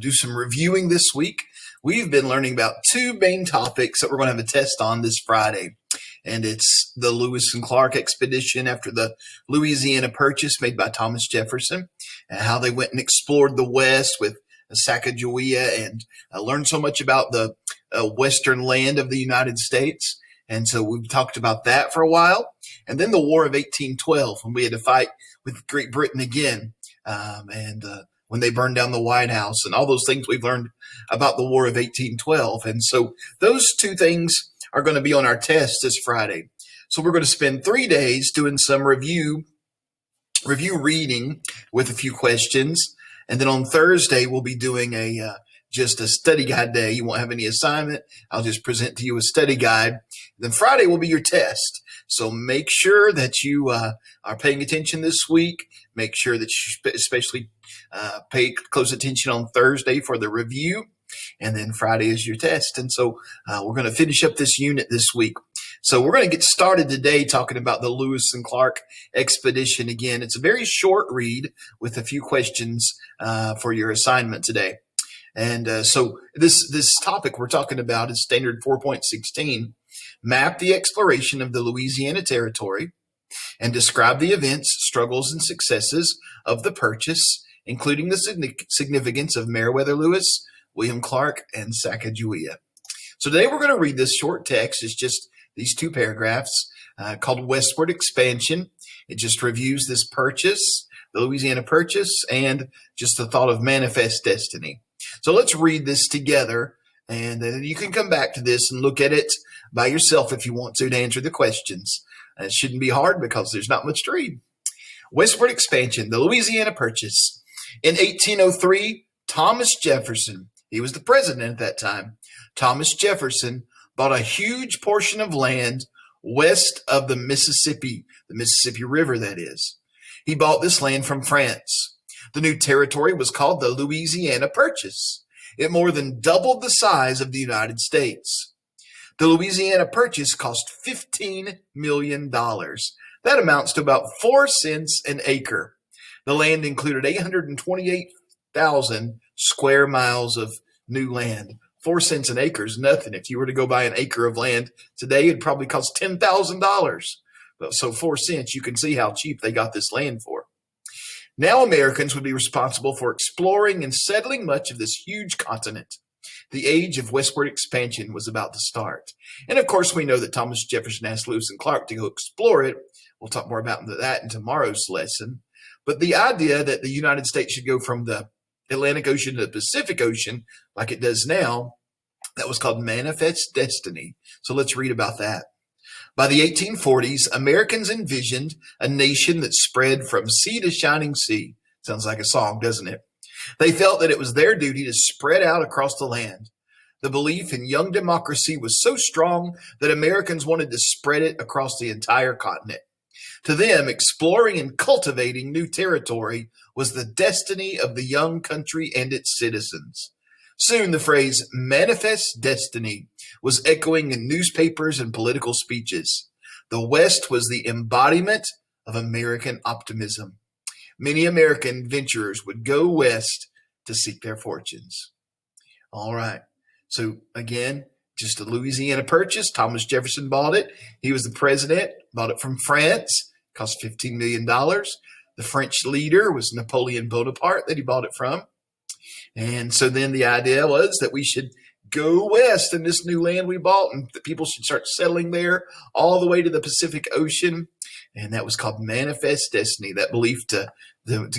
Do some reviewing this week. We've been learning about two main topics that we're going to have a test on this Friday. And it's the Lewis and Clark expedition after the Louisiana Purchase made by Thomas Jefferson, and how they went and explored the West with Sacagawea and learned so much about the western land of the United States. And so we've talked about that for a while. And then the War of 1812, when we had to fight with Great Britain again, when they burned down the White House and all those things we've learned about the War of 1812. And so those two things are going to be on our test this Friday. So we're going to spend 3 days doing some review reading with a few questions. And then on Thursday, we'll be doing just a study guide day. You won't have any assignment. I'll just present to you a study guide. Then Friday will be your test. So make sure that you are paying attention this week. Make sure that you especially pay close attention on Thursday for the review. And then Friday is your test. And so we're going to finish up this unit this week. So we're going to get started today talking about the Lewis and Clark expedition again. It's a very short read with a few questions for your assignment today. And so this topic we're talking about is Standard 4.16. Map the exploration of the Louisiana Territory and describe the events, struggles, and successes of the purchase, including the significance of Meriwether Lewis, William Clark, and Sacagawea. So today we're going to read this short text. It's just these two paragraphs called Westward Expansion. It just reviews this purchase, the Louisiana Purchase, and just the thought of manifest destiny. So let's read this together, and then you can come back to this and look at it by yourself if you want to answer the questions. And it shouldn't be hard because there's not much to read. Westward Expansion, the Louisiana Purchase. In 1803, Thomas Jefferson, he was the president at that time, Thomas Jefferson bought a huge portion of land west of the Mississippi River, that is. He bought this land from France. The new territory was called the Louisiana Purchase. It more than doubled the size of the United States. The Louisiana Purchase cost $15 million. That amounts to about 4 cents an acre. The land included 828,000 square miles of new land. 4 cents an acre is nothing. If you were to go buy an acre of land today, it'd probably cost $10,000. So 4 cents, you can see how cheap they got this land for. Now Americans would be responsible for exploring and settling much of this huge continent. The age of westward expansion was about to start. And of course, we know that Thomas Jefferson asked Lewis and Clark to go explore it. We'll talk more about that in tomorrow's lesson. But the idea that the United States should go from the Atlantic Ocean to the Pacific Ocean, like it does now, that was called manifest destiny. So let's read about that. By the 1840s, Americans envisioned a nation that spread from sea to shining sea. Sounds like a song, doesn't it? They felt that it was their duty to spread out across the land. The belief in young democracy was so strong that Americans wanted to spread it across the entire continent. To them, exploring and cultivating new territory was the destiny of the young country and its citizens. Soon the phrase manifest destiny was echoing in newspapers and political speeches. The West was the embodiment of American optimism. Many American adventurers would go west to seek their fortunes. All right. So again, just a Louisiana Purchase. Thomas Jefferson bought it. He was the president, bought it from France. Cost $15 million. The French leader was Napoleon Bonaparte that he bought it from. And so then the idea was that we should go west in this new land we bought, and that people should start settling there all the way to the Pacific Ocean. And that was called manifest destiny, that belief to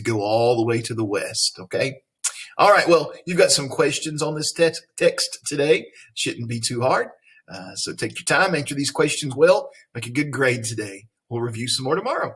go all the way to the west. Okay. All right. Well, you've got some questions on this text today. Shouldn't be too hard. So take your time, answer these questions well, make a good grade today. We'll review some more tomorrow.